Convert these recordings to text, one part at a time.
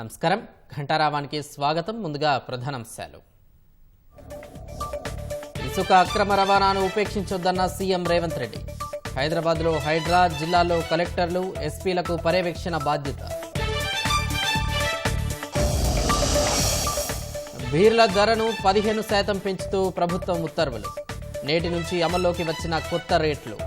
నమస్కారం ఘంటారావానికి స్వాగతం. ముందుగా ప్రధానాంశాలు. ఇసుక అక్రమ రవాణాను ఉపేక్షించొద్దన్న సీఎం రేవంత్ రెడ్డి. హైదరాబాద్లో హైడ్రా, జిల్లాలో కలెక్టర్లు, ఎస్పీలకు పర్యవేక్షణ బాధ్యత. బీర్ల ధరను 15% పెంచుతూ ప్రభుత్వం ఉత్తర్వులు. నేటి నుంచి అమల్లోకి వచ్చిన కొత్త రేట్లు.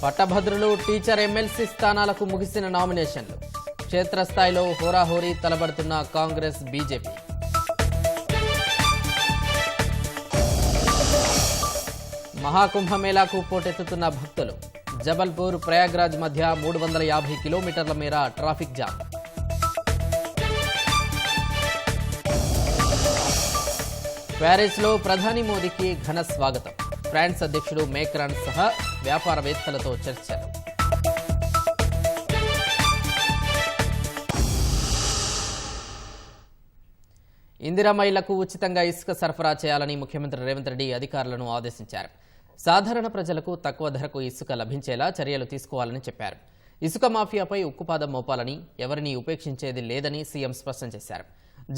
పట్టభద్రులు, టీచర్, ఎమ్మెల్సీ స్థానాలకు ముగిసిన నామినేషన్లు. క్షేత్రస్థాయిలో హోరాహోరీ తలబడుతున్న కాంగ్రెస్, బీజేపీ. మహాకుంభమేళాకు పోటెత్తుతున్న భక్తులు. జబల్పూర్, ప్రయాగ్రాజ్ మధ్య 350 కిలోమీటర్ల మేర ట్రాఫిక్ జామ్. ప్యారిస్లో ప్రధాని మోదీకి ఘన స్వాగతం. ఫ్రాన్స్ అధ్యక్షుడు మేక్రాన్ సహా వ్యాపారవేత్తలతో చర్చలు. ఇందిరమ్మ ఇళ్లకు ఉచితంగా ఇసుక సరఫరా చేయాలని ముఖ్యమంత్రి రేవంత్ రెడ్డి అధికారులను ఆదేశించారు. సాధారణ ప్రజలకు తక్కువ ధరకు ఇసుక లభించేలా చర్యలు తీసుకోవాలని చెప్పారు. ఇసుక మాఫియాపై ఉక్కుపాదం మోపాలని, ఎవరినీ ఉపేక్షించేది లేదని సీఎం స్పష్టం చేశారు.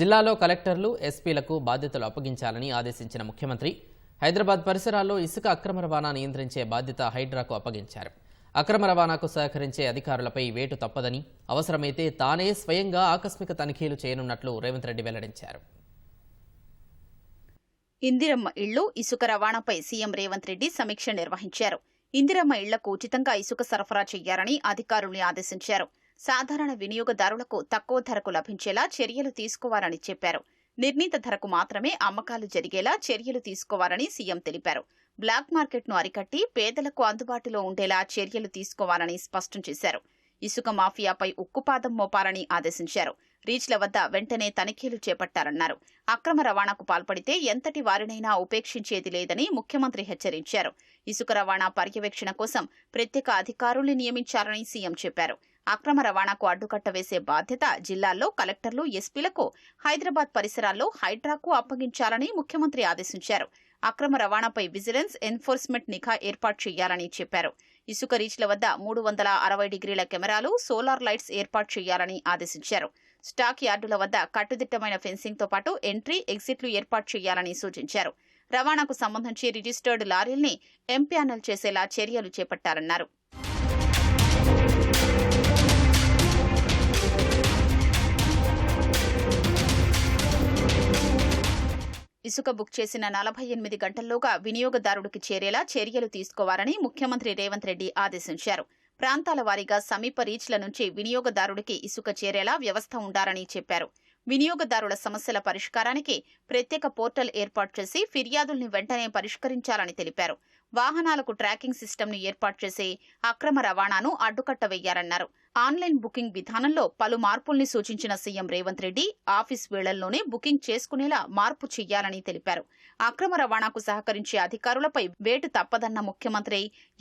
జిల్లాలో కలెక్టర్లు, ఎస్పీలకు బాధ్యతలు అప్పగించాలని ఆదేశించిన ముఖ్యమంత్రి హైదరాబాద్ పరిసరాల్లో ఇసుక అక్రమ రవాణా నియంత్రించే బాధ్యత హైడ్రాకు అప్పగించారు. అక్రమ రవాణాకు సహకరించే అధికారులపై వేటు తప్పదని, అవసరమైతే తానే స్వయంగా ఆకస్మిక తనిఖీలు చేయనున్నట్లు రేవంత్ రెడ్డి వెల్లడించారు. ఇందిరమ్మ ఇళ్లు, ఇసుక రవాణాపై సీఎం రేవంత్ రెడ్డి సమీక్ష నిర్వహించారు. ఇందిరమ్మ ఇళ్లకు ఉచితంగా ఇసుక సరఫరా చేయాలని అధికారుల్ని ఆదేశించారు. సాధారణ వినియోగదారులకు తక్కువ ధరకు లభించేలా చర్యలు తీసుకోవాలని చెప్పారు. నిర్ణీత ధరకు మాత్రమే అమ్మకాలు జరిగేలా చర్యలు తీసుకోవాలని సీఎం తెలిపారు. బ్లాక్ మార్కెట్ను అరికట్టి పేదలకు అందుబాటులో ఉండేలా చర్యలు తీసుకోవాలని స్పష్టం చేశారు. ఇసుక మాఫియాపై ఉక్కుపాదం మోపాలని ఆదేశించారు. రీచ్ల వద్ద వెంటనే తనిఖీలు చేపట్టారన్నారు. అక్రమ రవాణాకు పాల్పడితే ఎంతటి వారినైనా ఉపేక్షించేది లేదని ముఖ్యమంత్రి హెచ్చరించారు. ఇసుక రవాణా పర్యవేక్షణ కోసం ప్రత్యేక అధికారుల్ని నియమించాలని సీఎం చెప్పారు. అక్రమ రవాణాకు అడ్డుకట్ట వేసే బాధ్యత జిల్లాల్లో కలెక్టర్లు, ఎస్పీలకు, హైదరాబాద్ పరిసరాల్లో హైడ్రాకు అప్పగించాలని ముఖ్యమంత్రి ఆదేశించారు. అక్రమ రవాణాపై విజిలెన్స్, ఎన్ఫోర్స్మెంట్ నిఘా ఏర్పాటు చేయాలని చెప్పారు. ఇసుక రీచ్ల వద్ద 360 డిగ్రీల కెమెరాలు, సోలార్ లైట్స్ ఏర్పాటు చేయాలని ఆదేశించారు. స్టాక్ యార్డుల వద్ద కట్టుదిట్టమైన ఫెన్సింగ్తో పాటు ఎంట్రీ, ఎగ్జిట్లు ఏర్పాటు చేయాలని సూచించారు. రవాణాకు సంబంధించి రిజిస్టర్డ్ లారీల్ని ఎంప్యానల్ చేసేలా చర్యలు చేపట్టారన్నారు. ఇసుక బుక్ చేసిన 48 గంటల్లోగా వినియోగదారుడికి చేరేలా చర్యలు తీసుకోవాలని ముఖ్యమంత్రి రేవంత్ రెడ్డి ఆదేశించారు. ప్రాంతాల వారీగా సమీప రీచ్ల నుంచి వినియోగదారుడికి ఇసుక చేరేలా వ్యవస్థ ఉండాలని చెప్పారు. వినియోగదారుల సమస్యల పరిష్కారానికి ప్రత్యేక పోర్టల్ ఏర్పాటు చేసి ఫిర్యాదుల్ని వెంటనే పరిష్కరించాలని తెలిపారు. వాహనాలకు ట్రాకింగ్ సిస్టమ్ను ఏర్పాటు చేసి అక్రమ రవాణాను అడ్డుకట్ట వేయాలన్నారు. ఆన్లైన్ బుకింగ్ విధానంలో పలు మార్పుల్ని సూచించిన సీఎం రేవంత్ రెడ్డి ఆఫీస్ వేళల్లోనే బుకింగ్ చేసుకునేలా మార్పు చెయ్యాలని తెలిపారు. అక్రమ రవాణాకు సహకరించే అధికారులపై వేటు తప్పదన్న ముఖ్యమంత్రి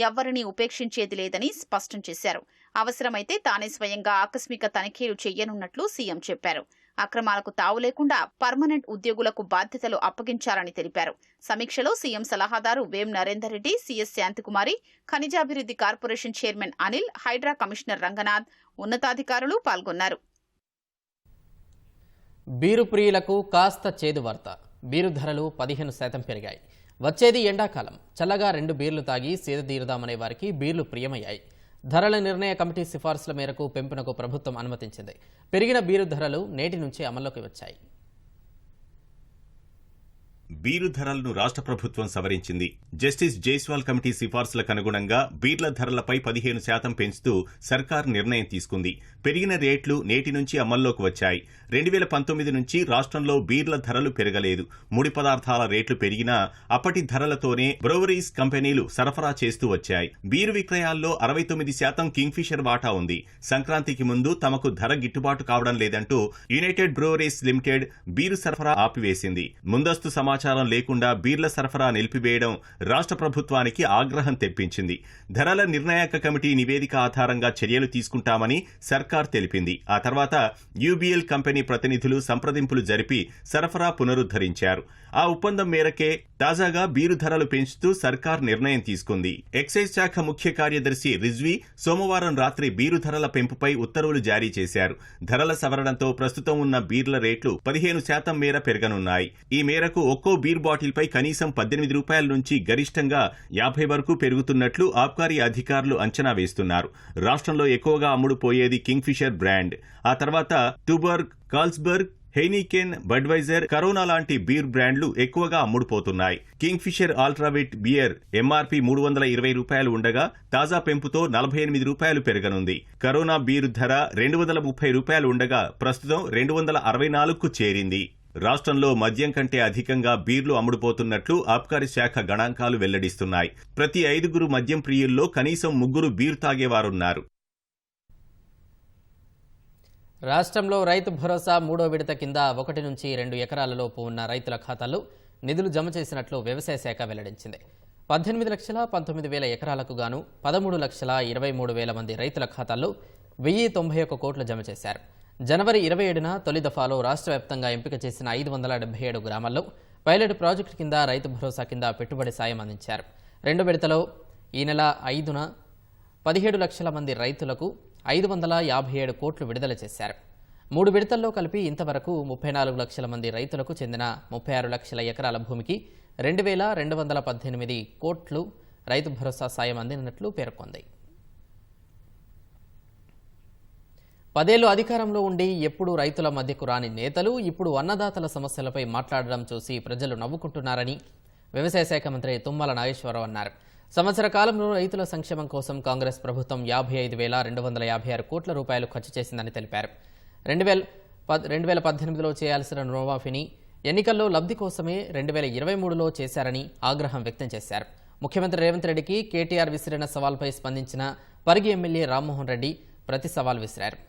ఎవ్వరినీ ఉపేక్షించేది లేదని స్పష్టం చేశారు. అవసరమైతే తానే స్వయంగా ఆకస్మిక తనిఖీలు చేయనున్నట్లు సీఎం చెప్పారు. అక్రమాలకు తావు లేకుండా పర్మనెంట్ ఉద్యోగులకు బాధ్యతలు అప్పగించాలని తెలిపారు. సమీక్షలో సీఎం సలహాదారు వేం నరేందర్ రెడ్డి, సీఎస్ శాంతికుమారి, ఖనిజాభివృద్ధి corporation chairman Anil, HYDRAA commissioner Ranganath, ఉన్నతాధికారులు పాల్గొన్నారు. బీరు ప్రియులకు కాస్త చేదు వార్త. బీరు ధరలు 15% పెరిగాయి. వచ్చేది ఎండాకాలం. చల్లగా 2 బీర్లు తాగి సేదతీరుదామనే వారికి బీర్లు ప్రియమయ్యాయి. ధరల నిర్ణయ కమిటీ సిఫార్సుల మేరకు పెంపునకు ప్రభుత్వం అనుమతించింది. పెరిగిన బీరు ధరలు నేటి నుంచి అమల్లోకి వచ్చాయి. బీరు ధరలను రాష్ట్ర ప్రభుత్వం సవరించింది. జస్టిస్ జైస్వాల్ కమిటీ సిఫార్సులకు అనుగుణంగా బీర్ల ధరలపై 15% పెంచుతూ సర్కార్ నిర్ణయం తీసుకుంది. పెరిగిన రేట్లు నేటి నుంచి అమల్లోకి వచ్చాయి. 2019 నుంచి రాష్ట్రంలో బీర్ల ధరలు పెరగలేదు. ముడి పదార్థాల రేట్లు పెరిగినా అప్పటి ధరలతోనే బ్రూవరీస్ కంపెనీలు సరఫరా చేస్తూ వచ్చాయి. బీరు విక్రయాల్లో 69% కింగ్ఫిషర్ వాటా ఉంది. సంక్రాంతికి ముందు తమకు ధర గిట్టుబాటు కావడం లేదంటూ యునైటెడ్ బ్రూవరీస్ లిమిటెడ్ బీరు సరఫరా ఆపివేసింది. ముందస్తు సమాచారం లేకుండా బీర్ల సరఫరా నిలిపివేయడం రాష్ట్ర ప్రభుత్వానికి ఆగ్రహం తెప్పించింది. ధరల నిర్ణాయక కమిటీ నివేదిక ఆధారంగా చర్యలు తీసుకుంటామని సర్కార్ తెలిపింది. ఆ తర్వాత యూబీఎల్ కంపెనీ ప్రతినిధులు సంప్రదింపులు జరిపి సరఫరా పునరుద్ధరించారు. ఆ ఒప్పందం మేరకే తాజాగా బీరు ధరలు పెంచుతూ సర్కార్ నిర్ణయం తీసుకుంది. ఎక్సైజ్ శాఖ ముఖ్య కార్యదర్శి రిజ్వీ సోమవారం రాత్రి బీరు ధరల పెంపుపై ఉత్తర్వులు జారీ చేశారు. ధరల సవరణతో ప్రస్తుతం ఉన్న బీర్ల రేట్లు 15% మేర పెరగనున్నాయి. ఈ మేరకు ఒక్కో బీర్ బాటిల్పై కనీసం 18 రూపాయల నుంచి గరిష్టంగా 50 వరకు పెరుగుతున్నట్లు ఆబ్కారీ అధికారులు అంచనా వేస్తున్నారు. రాష్ట్రంలో ఎక్కువగా అమ్ముడుపోయేది కింగ్ ఫిషర్ బ్రాండ్. ఆ తర్వాత Tuborg, Carlsberg, Heineken, Budweiser, Corona లాంటి బీర్ బ్రాండ్లు ఎక్కువగా అమ్ముడుపోతున్నాయి. Kingfisher ultra wit beer MRP 320 రూపాయలు ఉండగా తాజా పెంపుతో 48 రూపాయలు పెరగనుంది. కరోనా బీర్ ధర 230 రూపాయలు ఉండగా ప్రస్తుతం 264కు చేరింది. రాష్ట్రంలో మద్యం కంటే అధికంగా బీర్లు అమ్ముడుపోతున్నట్లు ఆబ్కారీ శాఖ గణాంకాలు వెల్లడిస్తున్నాయి. ప్రతి 5 మద్యం ప్రియుల్లో కనీసం 3 బీర్ తాగేవారున్నారు. రాష్ట్రంలో రైతు భరోసా 3వ విడత కింద 1 నుంచి 2 ఎకరాలలోపు ఉన్న రైతుల ఖాతాల్లో నిధులు జమ చేసినట్లు వ్యవసాయ శాఖ వెల్లడించింది. 18,19,000 ఎకరాలకు గాను 13,23,000 మంది రైతుల ఖాతాల్లో 1,091 కోట్లు జమ చేశారు. జనవరి 27న తొలి దఫాలో రాష్ట్ర వ్యాప్తంగా ఎంపిక చేసిన 577 గ్రామాల్లో పైలట్ ప్రాజెక్టు కింద రైతు భరోసా కింద పెట్టుబడి సాయం అందించారు. 2 విడతలో ఈ నెల 5న 17 లక్షల మంది రైతులకు 557 కోట్లు విడుదల చేశారు. 3 విడతల్లో కలిపి ఇంతవరకు 34 లక్షల మంది రైతులకు చెందిన 36 లక్షల ఎకరాల భూమికి 2,218 కోట్లు రైతు భరోసా సాయం అందినట్లు పేర్కొంది. 10 ఏళ్లు అధికారంలో ఉండి ఎప్పుడు రైతుల మధ్యకు రాని నేతలు ఇప్పుడు అన్నదాతల సమస్యలపై మాట్లాడడం చూసి ప్రజలు నవ్వుకుంటున్నారని వ్యవసాయ శాఖ మంత్రి తుమ్మల నాగేశ్వరరావు అన్నారు. సంవత్సర కాలంలో రైతుల సంక్షేమం కోసం కాంగ్రెస్ ప్రభుత్వం 55,256 కోట్ల రూపాయలు ఖర్చు చేసిందని తెలిపారు. 2018లో చేయాల్సిన రుణమాఫీని ఎన్నికల్లో లబ్ధి కోసమే 2023లో చేశారని ఆగ్రహం వ్యక్తం చేశారు. ముఖ్యమంత్రి రేవంత్ రెడ్డికి కేటీఆర్ విసిరిన సవాల్పై స్పందించిన పరిగి ఎమ్మెల్యే రామ్మోహన్ రెడ్డి ప్రతి సవాల్ విసిరారు.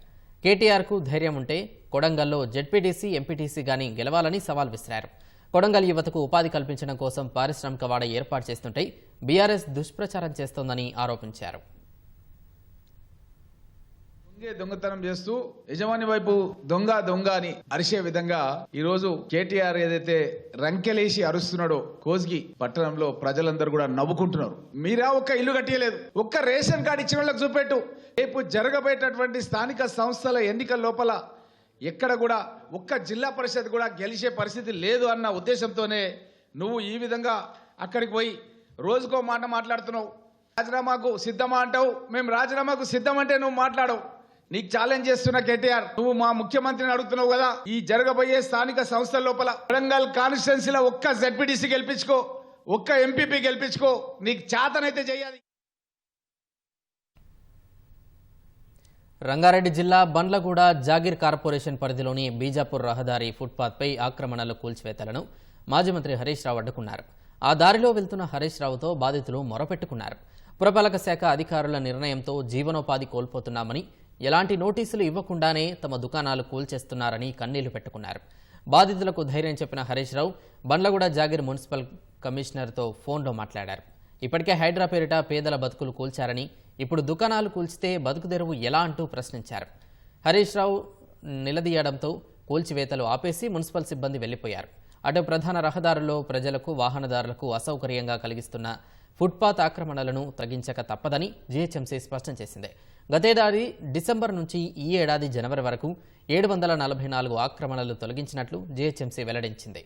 కేటీఆర్కు ధైర్యం ఉంటే కొడంగల్లో జెడ్పీటీసీ, ఎంపీటీసీ గాని గెలవాలని సవాల్ విసిరారు. కొడంగల్ యువతకు ఉపాధి కల్పించడం కోసం పారిశ్రామిక వాడ ఏర్పాటు చేస్తుంటే బీఆర్ఎస్ దుష్ప్రచారం చేస్తోందని ఆరోపించారు. దొంగతనం చేస్తూ యజమాని వైపు దొంగ దొంగ అని అరిసే విధంగా ఈ రోజు కేటీఆర్ ఏదైతే రంకెలేసి అరుస్తున్నాడో కోస్గి పట్టణంలో ప్రజలందరూ కూడా నవ్వుకుంటున్నారు. మీరా ఒక్క ఇల్లు కట్టియలేదు, ఒక్క రేషన్ కార్డు ఇచ్చిన వాళ్ళకి చూపెట్టు. రేపు జరగబోయేటటువంటి స్థానిక సంస్థల ఎన్నికల లోపల ఎక్కడ కూడా ఒక్క జిల్లా పరిషత్ కూడా గెలిచే పరిస్థితి లేదు అన్న ఉద్దేశంతోనే నువ్వు ఈ విధంగా అక్కడికి పోయి రోజుకో మాట మాట్లాడుతున్నావు. రాజీనామాకు సిద్ధమా అంటావు, మేము రాజీనామాకు సిద్ధమంటే నువ్వు మాట్లాడవు. నీకు ఛాలెంజ్ చేస్తున్న కేటీఆర్, నువ్వు మా ముఖ్యమంత్రిని అడుగుతున్నావు కదా, ఈ జరగబోయే స్థానిక సంస్థల లోపల వరంగల్ కాన్స్టిట్యున్సీలో ఒక్క జెడ్పీటీసీ గెలిపించుకో, ఒక్క ఎంపీపీ గెలిపించుకో, నీకు చేతనైతే చేయాలి. రంగారెడ్డి జిల్లా బండ్లగూడ జాగీర్ కార్పొరేషన్ పరిధిలోని బీజాపూర్ రహదారి ఫుట్పాత్పై ఆక్రమణలు, కూల్చివేతలను మాజీ మంత్రి హరీష్ రావు అడ్డుకున్నారు. ఆ దారిలో వెళ్తున్న హరీష్ రావుతో బాధితులు మొరపెట్టుకున్నారు. పురపాలక శాఖ అధికారుల నిర్ణయంతో జీవనోపాధి కోల్పోతున్నామని, ఎలాంటి నోటీసులు ఇవ్వకుండానే తమ దుకాణాలు కూల్చేస్తున్నారని కన్నీళ్లు పెట్టుకున్నారు. బాధితులకు ధైర్యం చెప్పిన హరీష్ రావు బండ్లగూడ జాగీర్ మున్సిపల్ కమిషనర్తో ఫోన్లో మాట్లాడారు. ఇప్పటికే హైడ్రా పేరిట పేదల బతుకులు కూల్చారని, ఇప్పుడు దుకాణాలు కూల్చితే బతుకుదెరువు ఎలా అంటూ ప్రశ్నించారు. హరీష్ రావు నిలదీయడంతో కూల్చివేతలు ఆపేసి మున్సిపల్ సిబ్బంది వెళ్లిపోయారు. అటు ప్రధాన రహదారుల్లో ప్రజలకు, వాహనదారులకు అసౌకర్యంగా కలిగిస్తున్న ఫుట్పాత్ ఆక్రమణలను తగ్గించక తప్పదని జీహెచ్ఎంసీ స్పష్టం చేసింది. గతేడాది డిసెంబర్ నుంచి ఈ ఏడాది జనవరి వరకు 744 ఆక్రమణలు తొలగించినట్లు జీహెచ్ఎంసీ వెల్లడించింది.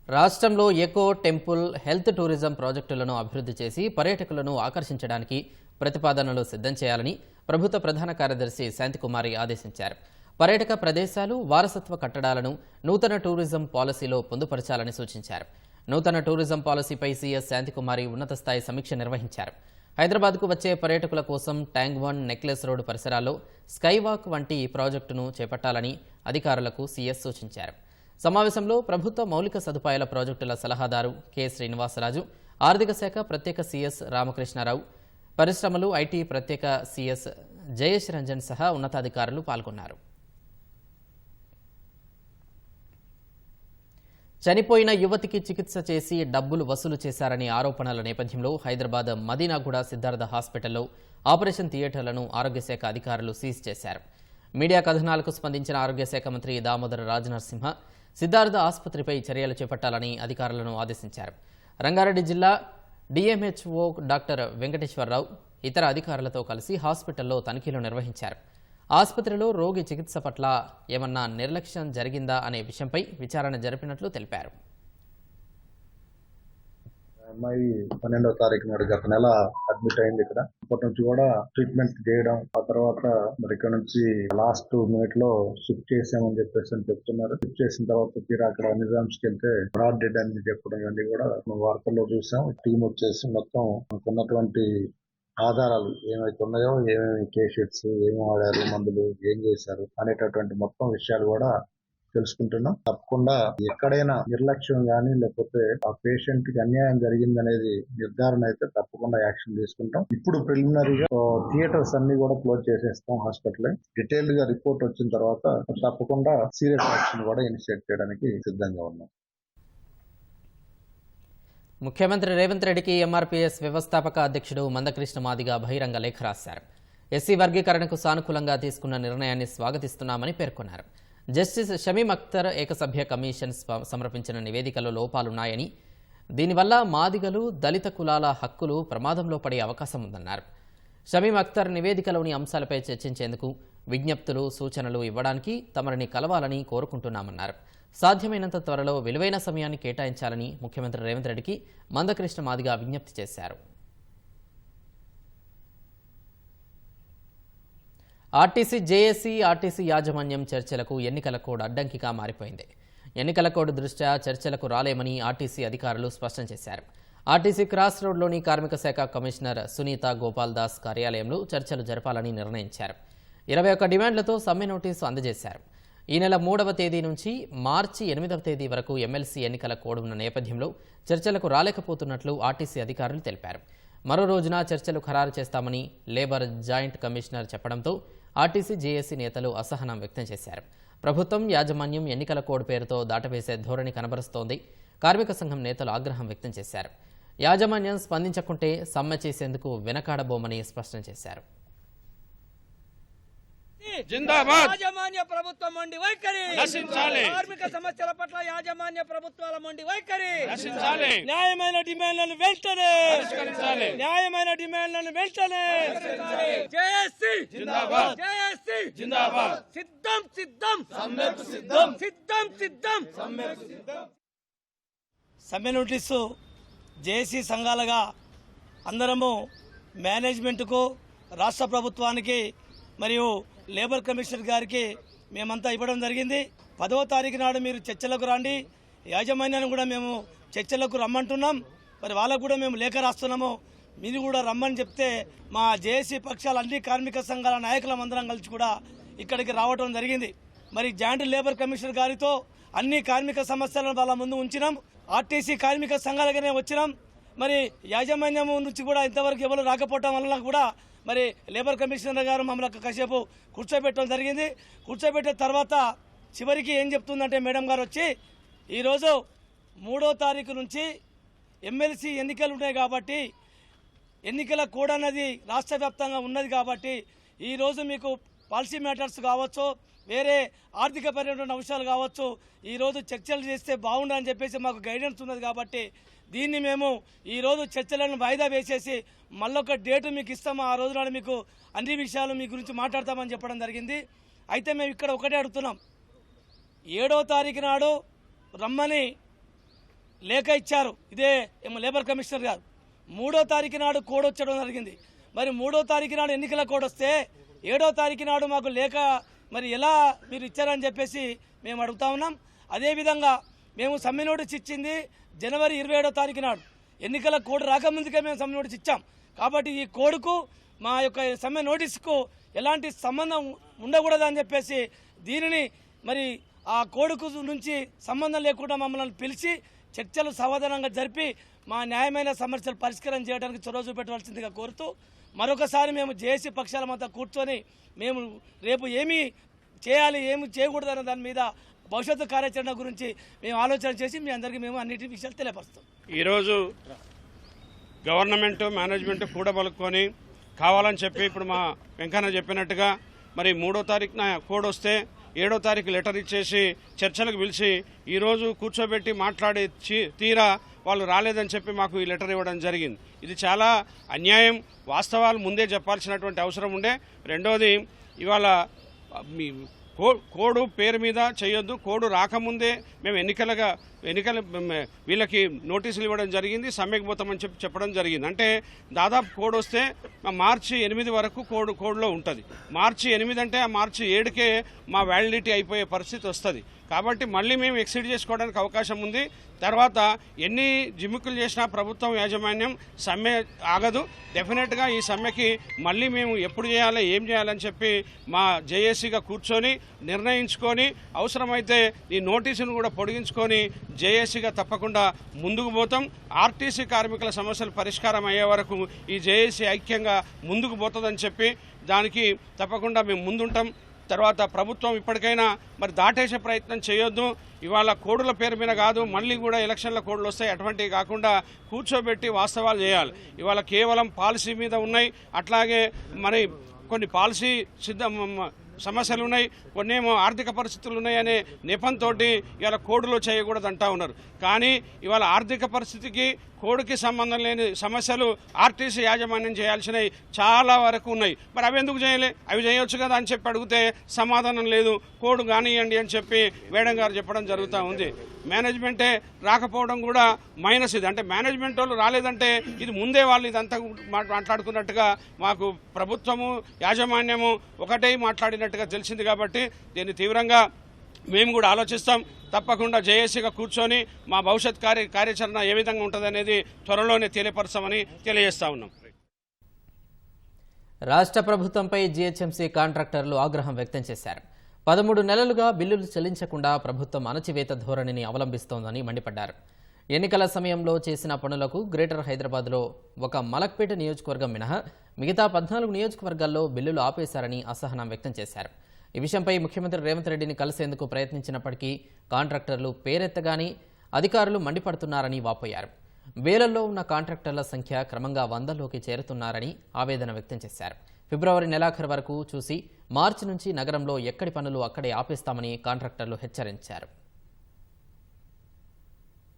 రాష్ట్రంలో ఎకో, టెంపుల్, హెల్త్ టూరిజం ప్రాజెక్టులను అభివృద్ధి చేసి పర్యాటకులను ఆకర్షించడానికి ప్రతిపాదనలు సిద్ధం చేయాలని ప్రభుత్వ ప్రధాన కార్యదర్శి శాంతికుమారి ఆదేశించారు. పర్యాటక ప్రదేశాలు, వారసత్వ కట్టడాలను నూతన టూరిజం పాలసీలో పొందుపరచాలని సూచించారు. నూతన టూరిజం పాలసీపై సీఎస్ శాంతికుమారి ఉన్నత స్థాయి సమీక్ష నిర్వహించారు. హైదరాబాద్కు వచ్చే పర్యాటకుల కోసం ట్యాంక్ బండ్, నెక్లెస్ రోడ్ పరిసరాల్లో స్కైవాక్ వంటి ప్రాజెక్టును చేపట్టాలని అధికారులకు సీఎస్ సూచించారు. సమావేశంలో ప్రభుత్వ మౌలిక సదుపాయాల ప్రాజెక్టుల సలహాదారు కె శ్రీనివాసరాజు, ఆర్థిక శాఖ ప్రత్యేక సీఎస్ రామకృష్ణారావు, పరిశ్రమలు, ఐటీ ప్రత్యేక సీఎస్ జయేష్ రంజన్ సహా ఉన్నతాధికారులు పాల్గొన్నారు. చనిపోయిన యువతికి చికిత్స చేసి డబ్బులు వసూలు చేశారనే ఆరోపణల నేపథ్యంలో హైదరాబాద్ మదీనాగూడ సిద్ధార్థ హాస్పిటల్లో ఆపరేషన్ థియేటర్లను ఆరోగ్యశాఖ అధికారులు సీజ్ చేశారు. మీడియా కథనాలకు స్పందించిన ఆరోగ్యశాఖ మంత్రి దామోదర రాజనరసింహ సిద్ధార్థ ఆసుపత్రిపై చర్యలు చేపట్టాలని అధికారులను ఆదేశించారు. రంగారెడ్డి జిల్లా డిఎంహెచ్ఓ డాక్టర్ వెంకటేశ్వరరావు ఇతర అధికారులతో కలిసి హాస్పిటల్లో తనిఖీలు నిర్వహించారు. ఆసుపత్రిలో రోగి చికిత్స పట్ల ఏమన్నా నిర్లక్ష్యం జరిగిందా అనే విషయంపై విచారణ జరిపినట్లు తెలిపారు. అమ్మాయి 12వ తారీఖు నాడు గత నెల అడ్మిట్ అయింది. ఇక్కడ అప్పటి నుంచి కూడా ట్రీట్మెంట్ చేయడం, ఆ తర్వాత మరి ఇక్కడ నుంచి లాస్ట్ మినిట్ లో షిఫ్ట్ చేసామని చెప్పేసి అని చెప్తున్నారు. షిఫ్ట్ చేసిన తర్వాత తీరా అక్కడ నిజాంస్కి వెళ్తే బ్రాడ్ డెడ్ అని చెప్పడం ఇవన్నీ కూడా వార్తల్లో చూసాం. టీం వచ్చేసి మొత్తం ఉన్నటువంటి ఆధారాలు ఏమైతే ఉన్నాయో, ఏమేమి కేషెట్స్, ఏమి వాడారు, మందులు ఏం చేశారు అనేటటువంటి మొత్తం విషయాలు కూడా తెలుసుకుంటున్నాం. తప్పకుండా ఎక్కడైనా నిర్లక్ష్యం కానీ లేకపోతే ఆ పేషెంట్ కి అన్యాయం జరిగిందనేది నిర్ధారణ అయితే తప్పకుండా యాక్షన్ తీసుకుంటాం. ఇప్పుడు ప్రిలిమినరీగా థియేటర్స్ అన్ని కూడా క్లోజ్ చేసేస్తాం. హాస్పిటల్ డీటెయిల్డ్ గా రిపోర్ట్ వచ్చిన తర్వాత తప్పకుండా సీరియస్ యాక్షన్ కూడా ఇనిషియేట్ చేయడానికి సిద్ధంగా ఉన్నాం. ముఖ్యమంత్రి రేవంత్ రెడ్డికి ఎంఆర్పీఎస్ వ్యవస్థాపక అధ్యక్షుడు మందకృష్ణ మాదిగ బహిరంగ లేఖ రాశారు. ఎస్సీ వర్గీకరణకు సానుకూలంగా తీసుకున్న నిర్ణయాన్ని స్వాగతిస్తున్నామని పేర్కొన్నారు. జస్టిస్ షమీం అఖ్తర్ ఏకసభ్య కమిషన్ సమర్పించిన నివేదికలో లోపాలున్నాయని, దీనివల్ల మాదిగలు, దళిత కులాల హక్కులు ప్రమాదంలో పడే అవకాశం ఉందన్నారు. షమీం అఖ్తర్ నివేదికలోని అంశాలపై చర్చించేందుకు విజ్ఞప్తులు, సూచనలు ఇవ్వడానికి తమరిని కలవాలని కోరుకుంటున్నామన్నారు. సాధ్యమైనంత త్వరలో విలువైన సమయాన్ని కేటాయించాలని ముఖ్యమంత్రి రేవంత్ రెడ్డికి మందకృష్ణ మాదిగ విజ్ఞప్తి చేశారు. ఆర్టీసీ జేఏసీ, ఆర్టీసీ యాజమాన్యం చర్చలకు ఎన్నికల కోడ్ అడ్డంకిగా మారిపోయింది. ఎన్నికల కోడ్ దృష్ట్యా చర్చలకు రాలేమని ఆర్టీసీ అధికారులు స్పష్టం చేశారు. ఆర్టీసీ క్రాస్ రోడ్లోని కార్మిక శాఖ కమిషనర్ సునీత గోపాల్ దాస్ కార్యాలయంలో చర్చలు జరపాలని నిర్ణయించారు. 21 డిమాండ్లతో సమ్మె నోటీసు అందజేశారు. ఈ నెల 3వ తేదీ నుంచి మార్చి 8వ తేదీ వరకు ఎమ్మెల్సీ ఎన్నికల కోడ్ ఉన్న నేపథ్యంలో చర్చలకు రాలేకపోతున్నట్లు ఆర్టీసీ అధికారులు తెలిపారు. మరో రోజున చర్చలు ఖరారు చేస్తామని లేబర్ జాయింట్ కమిషనర్ చెప్పడంతో ఆర్టీసీ జేఏసీ నేతలు అసహనం వ్యక్తం చేశారు. ప్రభుత్వం, యాజమాన్యం ఎన్నికల కోడ్ పేరుతో దాటవేసే ధోరణి కనబరుస్తోంది. కార్మిక సంఘం నేతలు ఆగ్రహం వ్యక్తం చేశారు. యాజమాన్యం స్పందించకుంటే సమ్మె చేసేందుకు వెనకాడబోమని స్పష్టం చేశారు. యాజమాన్య ప్రభుత్వం మొండి వైఖరి నశించాలి. కార్మిక సమస్యల పట్ల యాజమాన్య ప్రభుత్వాల మొండి వైఖరి నశించాలి. న్యాయమైన డిమాండ్లను వెంటనే పరిష్కరించాలి. న్యాయమైన డిమాండ్లను వెంటనే జేఏసీ జిందాబాద్, జేఏసీ జిందాబాద్. సిద్ధం సిద్ధం సమ్మెకు సిద్ధం, సిద్ధం సిద్ధం సమ్మెకు సిద్ధం. సమ్మె నోటీసు జేఏసీ సంఘాలుగా అందరము మేనేజ్మెంట్కు, రాష్ట్ర ప్రభుత్వానికి మరియు లేబర్ కమిషనర్ గారికి మేమంతా ఇవ్వడం జరిగింది. 10వ తారీఖు నాడు మీరు చర్చలకు రండి, యాజమాన్యాన్ని కూడా మేము చర్చలకు రమ్మంటున్నాం. మరి వాళ్ళకు కూడా మేము లేఖ రాస్తున్నాము, మీరు కూడా రమ్మని చెప్తే మా జేఏసీ పక్షాల అన్ని కార్మిక సంఘాల నాయకులం అందరం కలిసి కూడా ఇక్కడికి రావడం జరిగింది. మరి జాయింట్ లేబర్ కమిషనర్ గారితో అన్ని కార్మిక సమస్యలను వాళ్ళ ముందు ఉంచినాం. ఆర్టీసీ కార్మిక సంఘాలగానే వచ్చినాం. మరి యాజమాన్యం నుంచి కూడా ఇంతవరకు ఎవరు రాకపోవటం వలన కూడా మరి లేబర్ కమిషనర్ గారు మమ్మల్ని కాసేపు కూర్చోబెట్టడం జరిగింది. కూర్చోబెట్టిన తర్వాత చివరికి ఏం చెప్తుందంటే మేడం గారు వచ్చి, ఈరోజు 3వ తారీఖు నుంచి ఎమ్మెల్సీ ఎన్నికలు ఉన్నాయి కాబట్టి, ఎన్నికల కోడ్ అన్నది రాష్ట్ర వ్యాప్తంగా ఉన్నది కాబట్టి, ఈరోజు మీకు పాలసీ మ్యాటర్స్ కావచ్చు, వేరే ఆర్థికపరమైన అంశాలు కావచ్చు, ఈరోజు చర్చలు చేస్తే బాగుండని చెప్పేసి మాకు గైడెన్స్ ఉన్నది కాబట్టి దీన్ని మేము ఈరోజు చర్చలను వాయిదా వేసేసి మళ్ళొక డేటు మీకు ఇస్తాము, ఆ రోజు నాడు మీకు అన్ని విషయాలు మీ గురించి మాట్లాడతామని చెప్పడం జరిగింది. అయితే మేము ఇక్కడ ఒకటే అడుగుతున్నాం, 7వ తారీఖు నాడు రమ్మని లేఖ ఇచ్చారు ఇదే లేబర్ కమిషనర్ గారు. 3వ తారీఖు నాడు కోడ్ వచ్చడం జరిగింది. మరి 3వ తారీఖు నాడు ఎన్నికల కోడ్ వస్తే 7వ తారీఖు నాడు మాకు లేఖ మరి ఎలా మీరు ఇచ్చారని చెప్పేసి మేము అడుగుతా ఉన్నాం. అదేవిధంగా మేము సమ్మె నోటీస్ ఇచ్చింది జనవరి 27వ తారీఖు నాడు, ఎన్నికల కోడ్ రాకముందుకే మేము సమ్మె నోటీస్ ఇచ్చాం. కాబట్టి ఈ కోడ్కు మా యొక్క సమ్మె నోటీసుకు ఎలాంటి సంబంధం ఉండకూడదని చెప్పేసి దీనిని మరి ఆ కోడ్కు నుంచి సంబంధం లేకుండా మమ్మల్ని పిలిచి చర్చలు సమాధానంగా జరిపి మా న్యాయమైన సమస్యలు పరిష్కారం చేయడానికి చొరవ చూపెట్టవలసిందిగా కోరుతూ, మరొకసారి మేము జేఏసీ పక్షాల మధ్య కూర్చొని మేము రేపు ఏమి చేయాలి, ఏమి చేయకూడదన్న దాని మీద భవిష్యత్తు కార్యాచరణ గురించి మేము ఆలోచన చేసి మీ అందరికీ మేము అన్నిటి విషయాలు తెలియపరుస్తాం. ఈరోజు గవర్నమెంట్ మేనేజ్మెంట్ కూడబలుక్కొని కావాలని చెప్పి ఇప్పుడు మా వెంకన్న చెప్పినట్టుగా మరి 3వ తారీఖున కోడ్ వస్తే 7వ తారీఖు లెటర్ ఇచ్చేసి చర్చలకు పిలిచి ఈరోజు కూర్చోబెట్టి మాట్లాడే తీరా వాళ్ళు రాలేదని చెప్పి మాకు ఈ లెటర్ ఇవ్వడం జరిగింది. ఇది చాలా అన్యాయం. వాస్తవాలు ముందే చెప్పాల్సినటువంటి అవసరం ఉండే. రెండోది, ఇవాళ కోడ్ పేరు మీద చేయొద్దు, కోడ్ రాకముందే మేము ఎన్నికల వీళ్ళకి నోటీసులు ఇవ్వడం జరిగింది, సమ్మెకు పోతామని చెప్పడం జరిగింది. అంటే దాదాపు కోడ్ వస్తే మార్చి 8 వరకు కోడ్లో ఉంటుంది. మార్చి 8 అంటే ఆ మార్చి 7కే మా వ్యాలిడిటీ అయిపోయే పరిస్థితి వస్తుంది. కాబట్టి మళ్ళీ మేము ఎక్సీడ్ చేసుకోవడానికి అవకాశం ఉంది. తర్వాత ఎన్ని జిమ్ముకులు చేసినా ప్రభుత్వం యాజమాన్యం సమ్మె ఆగదు. డెఫినెట్గా ఈ సమ్మెకి మళ్ళీ మేము ఎప్పుడు చేయాలి, ఏం చేయాలని చెప్పి మా జేఏసీగా కూర్చొని నిర్ణయించుకొని అవసరమైతే ఈ నోటీసును కూడా పొడిగించుకొని జేఏసీగా తప్పకుండా ముందుకు పోతాం. ఆర్టీసీ కార్మికుల సమస్యలు పరిష్కారం అయ్యే వరకు ఈ జేఏసీ ఐక్యంగా ముందుకు పోతుందని చెప్పి దానికి తప్పకుండా మేము ముందుంటాం. తర్వాత ప్రభుత్వం ఇప్పటికైనా మరి దాటేసే ప్రయత్నం చేయొద్దు. ఇవాళ కోడుల పేరు మీద కాదు, మళ్ళీ కూడా ఎలక్షన్ల కోడ్లు వస్తాయి. అటువంటివి కాకుండా కూర్చోబెట్టి వాస్తవాలు చేయాలి. ఇవాళ కేవలం పాలసీ మీద ఉన్నాయి, అట్లాగే మరి కొన్ని పాలసీ సమస్యలు ఉన్నాయి, కొన్ని ఏమో ఆర్థిక పరిస్థితులు ఉన్నాయనే నెపంతో ఇవాళ కోడ్లో చేయకూడదు అంటా ఉన్నారు. కానీ ఇవాళ ఆర్థిక పరిస్థితికి కోడ్కి సంబంధం లేని సమస్యలు ఆర్టీసీ యాజమాన్యం చేయాల్సినవి చాలా వరకు ఉన్నాయి. మరి అవి ఎందుకు చేయలే? అవి చేయొచ్చు కదా అని చెప్పి అడిగితే సమాధానం లేదు. కోడ్ కానివ్వండి అని చెప్పి మేడం గారు చెప్పడం జరుగుతూ ఉంది. మేనేజ్మెంటే రాకపోవడం కూడా మైనస్. ఇది అంటే మేనేజ్మెంట్ వాళ్ళు రాలేదంటే ఇది ముందే వాళ్ళు ఇదంతా మాట్లాడుకున్నట్టుగా మాకు ప్రభుత్వము యాజమాన్యము ఒకటే మాట్లాడినట్టుగా తెలిసింది. కాబట్టి దీన్ని తీవ్రంగా మేము కూడా ఆలోచిస్తాం. తప్పకుండా జేఏసీగా కూర్చొని మా భవిష్యత్ కార్యాచరణ ఏ విధంగా ఉంటుందనేది త్వరలోనే తెలియపరచామని తెలియజేస్తా ఉన్నాం. రాష్ట్ర ప్రభుత్వంపై జీహెచ్ఎంసీ కాంట్రాక్టర్లు ఆగ్రహం వ్యక్తం చేశారు. 13 నెలలుగా బిల్లులు చెల్లించకుండా ప్రభుత్వం అణచివేత ధోరణిని అవలంబిస్తోందని మండిపడ్డారు. ఎన్నికల సమయంలో చేసిన పనులకు గ్రేటర్ హైదరాబాద్లో ఒక మలక్పేట నియోజకవర్గం మినహా మిగతా 14 నియోజకవర్గాల్లో బిల్లులు ఆపేశారని అసహనం వ్యక్తం చేశారు. ఈ విషయంపై ముఖ్యమంత్రి రేవంత్ రెడ్డిని కలిసేందుకు ప్రయత్నించినప్పటికీ కాంట్రాక్టర్లు పేరెత్తగానే అధికారులు మండిపడుతున్నారని వాపోయారు. వేలల్లో ఉన్న కాంట్రాక్టర్ల సంఖ్య క్రమంగా 100లోకి చేరుతున్నారని ఆవేదన వ్యక్తం చేశారు. ఫిబ్రవరి నెలాఖరు వరకు చూసి మార్చి నుంచి నగరంలో ఎక్కడి పనులు అక్కడే ఆపేస్తామని కాంట్రాక్టర్లు హెచ్చరించారు.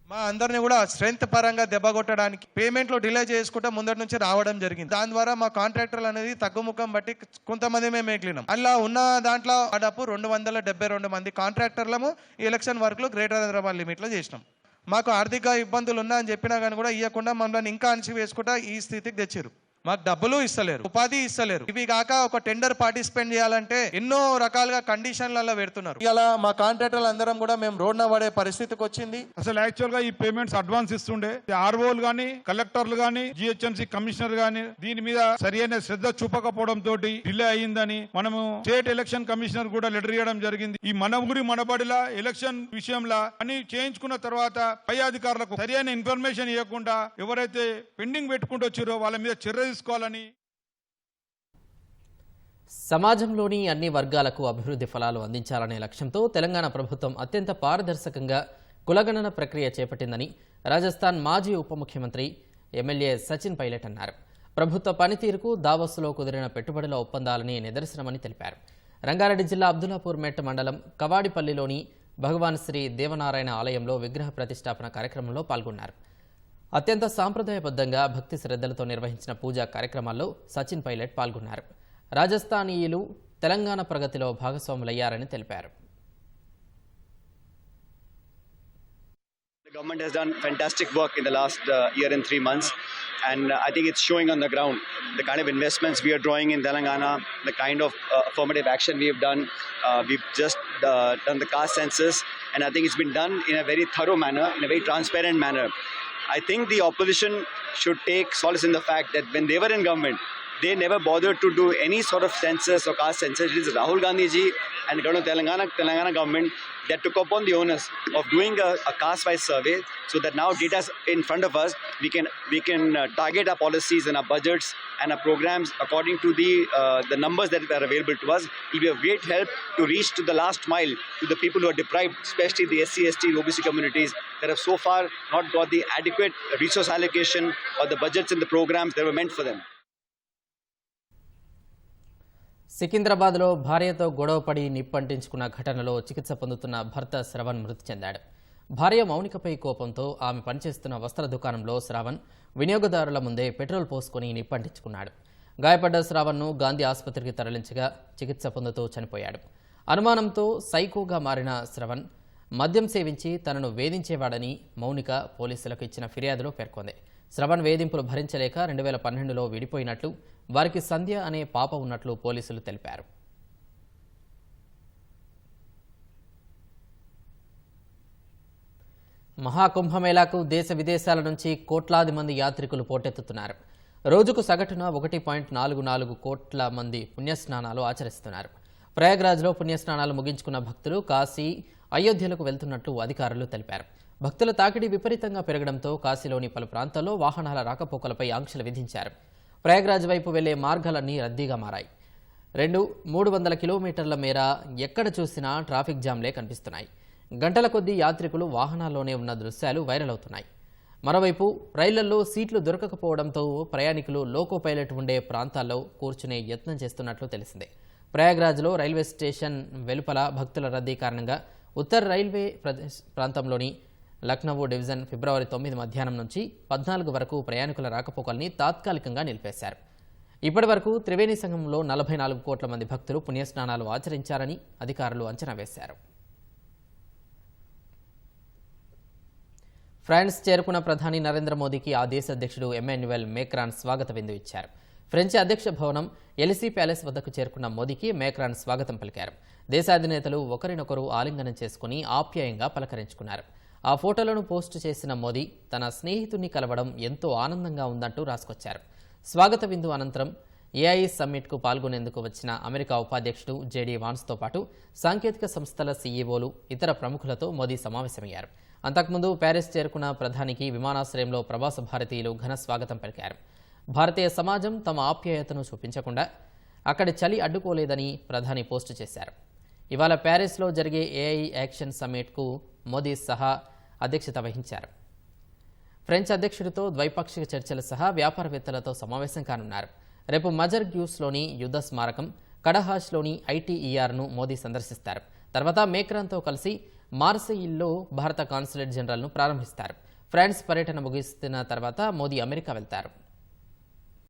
మా అందరినీ కూడా స్ట్రెంత్ పరంగా దెబ్బకొట్టడానికి పేమెంట్లో డిలే చేసుకుంటా ముందటి నుంచి రావడం జరిగింది. దాని ద్వారా మా కాంట్రాక్టర్లు అనేది తగ్గుముఖం బట్టి కొంతమంది మేము మిగిలినాం. అలా ఉన్న దాంట్లో దాదాపు 272 మంది కాంట్రాక్టర్లము ఈ ఎలక్షన్ వర్క్లు గ్రేటర్ హైదరాబాద్ లిమిట్లో చేసినాం. మాకు ఆర్థిక ఇబ్బందులు ఉన్నాయని చెప్పినా కానీ కూడా ఇవ్వకుండా మమ్మల్ని ఇంకా అణచి వేసుకుంటా ఈ స్థితికి తెచ్చారు. మాకు డబ్బులు ఇస్తలేరు, ఉపాధి ఇస్తలేరు. ఇవి కాక ఒక టెండర్ పార్టిసిపేట్ చేయాలంటే ఎన్నో రకాలుగా కండిషన్లలో పెడుతున్నారు. ఇలా మా కాంట్రాక్టర్లు అందరం కూడా మేము రోడ్న పడే పరిస్థితికి వచ్చింది. అసలు యాక్చువల్ గా ఈ పేమెంట్స్ అడ్వాన్స్ ఇస్తుండే ఆర్ఓలు గానీ, కలెక్టర్లు గానీ, జిహెచ్ఎంసీ కమిషనర్ గానీ దీని మీద సరైన శ్రద్ధ చూపకపోవడం తోటి డిలే అయ్యిందని మనము స్టేట్ ఎలక్షన్ కమిషనర్ కూడా లెటర్ ఇవ్వడం జరిగింది. ఈ మనగురి మనబడిలా ఎలక్షన్ విషయంలో అని చేయించుకున్న తర్వాత పై అధికారులకు సరైన ఇన్ఫర్మేషన్ ఇవ్వకుండా ఎవరైతే పెండింగ్ పెట్టుకుంటూ వచ్చారో వాళ్ళ మీద చర్య తీసుకోవాలని. సమాజంలోని అన్ని వర్గాలకు అభివృద్ధి ఫలాలు అందించాలనే లక్ష్యంతో తెలంగాణ ప్రభుత్వం అత్యంత పారదర్శకంగా కులగణన ప్రక్రియ చేపట్టిందని రాజస్థాన్ మాజీ ఉప ముఖ్యమంత్రి ఎమ్మెల్యే సచిన్ పైలట్ అన్నారు. ప్రభుత్వ పనితీరుకు దావోస్లో కుదిరిన పెట్టుబడుల ఒప్పందాలని నిదర్శనమని తెలిపారు. రంగారెడ్డి జిల్లా అబ్దుల్లాపూర్ మెట్ మండలం కవాడిపల్లిలోని భగవాన్ శ్రీ దేవనారాయణ ఆలయంలో విగ్రహ ప్రతిష్టాపన కార్యక్రమంలో పాల్గొన్నారు. అత్యంత సాంప్రదాయబద్ధంగా భక్తి శ్రద్ధలతో నిర్వహించిన పూజా కార్యక్రమాల్లో సచిన్ పైలట్ పాల్గొన్నారు. రాజస్థానీయులు తెలంగాణ ప్రగతిలో భాగస్వాములయ్యారని తెలిపారు. The government has done fantastic work in the last year and 3 months, and I think it's showing on the ground. The kind of investments we are drawing in Telangana, the kind of affirmative action we have done. We've just done the caste census, and I think it's been done in a very thorough manner, in a very transparent manner. I think the opposition should take solace in the fact that when they were in government, they never bothered to do any sort of census or caste census. It is Rahul Gandhi ji and the Telangana government that took upon the onus of doing a caste-wise survey, so that now data is in front of us. We can target our policies and our budgets and our programs according to the numbers that are available to us. It will be of great help to reach to the last mile to the people who are deprived, especially the SC, ST, OBC communities that have so far not got the adequate resource allocation or the budgets in the programs that were meant for them. సికింద్రాబాద్లో భార్యతో గొడవపడి నిప్పంటించుకున్న ఘటనలో చికిత్స పొందుతున్న భర్త శ్రవణ్ మృతి చెందాడు. భార్య మౌనికపై కోపంతో ఆమె పనిచేస్తున్న వస్త్ర దుకాణంలో శ్రావణ్ వినియోగదారుల ముందే పెట్రోల్ పోసుకొని నిప్పంటించుకున్నాడు. గాయపడ్డ శ్రావణ్ను గాంధీ ఆసుపత్రికి తరలించగా చికిత్స పొందుతూ చనిపోయాడు. అనుమానంతో సైకోగా మారిన శ్రవణ్ మద్యం సేవించి తనను వేధించేవాడని మౌనిక పోలీసులకు ఇచ్చిన ఫిర్యాదులో పేర్కొంది. శ్రవణ్ వేధింపులు భరించలేక 2012లో విడిపోయినట్లు, వారికి సంధ్య అనే పాప ఉన్నట్లు పోలీసులు తెలిపారు. మహాకుంభమేళాకు దేశ విదేశాల నుంచి కోట్లాది మంది యాత్రికులు పోటెత్తుతున్నారు. రోజుకు సగటున 1.44 కోట్ల మంది పుణ్యస్నానాలు ఆచరిస్తున్నారు. ప్రయాగ్రాజ్లో పుణ్యస్నానాలు ముగించుకున్న భక్తులు కాశీ, అయోధ్యలకు వెళ్తున్నట్లు అధికారులు తెలిపారు. భక్తుల తాకిడి విపరీతంగా పెరగడంతో కాశీలోని పలు ప్రాంతాల్లో వాహనాల రాకపోకలపై ఆంక్షలు విధించారు. ప్రయాగ్రాజ్ వైపు వెళ్లే మార్గాలన్నీ రద్దీగా మారాయి. 300 కిలోమీటర్ల మేర ఎక్కడ చూసినా ట్రాఫిక్ జామ్లే కనిపిస్తున్నాయి. గంటల కొద్దీ యాత్రికులు వాహనాల్లోనే ఉన్న దృశ్యాలు వైరల్ అవుతున్నాయి. మరోవైపు రైళ్లలో సీట్లు దొరకకపోవడంతో ప్రయాణికులు లోకో పైలట్ ఉండే ప్రాంతాల్లో కూర్చునే యత్నం చేస్తున్నట్లు తెలిసిందే. ప్రయాగ్రాజ్లో రైల్వే స్టేషన్ వెలుపల భక్తుల రద్దీ కారణంగా ఉత్తర రైల్వే ప్రాంతంలోని లక్నవూ డివిజన్ ఫిబ్రవరి 9 మధ్యాహ్నం నుంచి 14 వరకు ప్రయాణికుల రాకపోకల్ని తాత్కాలికంగా నిలిపేశారు. ఇప్పటి వరకు త్రివేణి సంగమంలో 44 కోట్ల మంది భక్తులు పుణ్యస్నానాలు ఆచరించారని అధికారులు అంచనా వేశారు. ఫ్రాన్స్ చేరుకున్న ప్రధాని నరేంద్ర మోదీకి ఆ దేశ అధ్యక్షుడు ఎమాన్యుయల్ మేక్రాన్ స్వాగత విందు ఇచ్చారు. ఫ్రెంచ్ అధ్యక్ష భవనం ఎలిసీ ప్యాలెస్ వద్దకు చేరుకున్న మోదీకి మేక్రాన్ స్వాగతం పలికారు. దేశాధినేతలు ఒకరినొకరు ఆలింగనం చేసుకుని ఆప్యాయంగా పలకరించుకున్నారు. ఆ ఫోటోలను పోస్టు చేసిన మోదీ తన స్నేహితుడిని కలవడం ఎంతో ఆనందంగా ఉందంటూ రాసుకొచ్చారు. స్వాగత విందు అనంతరం ఏఐ సమ్మిట్కు పాల్గొనేందుకు వచ్చిన అమెరికా ఉపాధ్యక్షుడు జేడీ వాన్స్తో పాటు సాంకేతిక సంస్థల సీఈఓలు, ఇతర ప్రముఖులతో మోదీ సమావేశమయ్యారు. అంతకుముందు ప్యారిస్ చేరుకున్న ప్రధానికి విమానాశ్రయంలో ప్రవాస భారతీయులు ఘన స్వాగతం పలికారు. భారతీయ సమాజం తమ ఆప్యాయతను చూపించకుండా అక్కడి చలి అడ్డుకోలేదని ప్రధాని పోస్టు చేశారు. ఇవాళ ప్యారిస్లో జరిగే ఏఐ యాక్షన్ సమ్మిట్కు మోదీ సహా అధ్యక్షత వహించారు. ఫ్రెంచ్ అధ్యక్షుడితో ద్వైపాక్షిక చర్చలు సహా వ్యాపారవేత్తలతో సమావేశం కానున్నారు. రేపు మజర్ గ్యూస్లోని యుద్ధ స్మారకం, కడహాష్లోని ఐటీఈఆర్ను మోదీ సందర్శిస్తారు. తర్వాత మేక్రాన్తో కలిసి మార్సెయిల్లో భారత కాన్సులేట్ జనరల్ను ప్రారంభిస్తారు. ఫ్రాన్స్ పర్యటన ముగిస్తున్న తర్వాత మోదీ అమెరికా వెళ్తారు.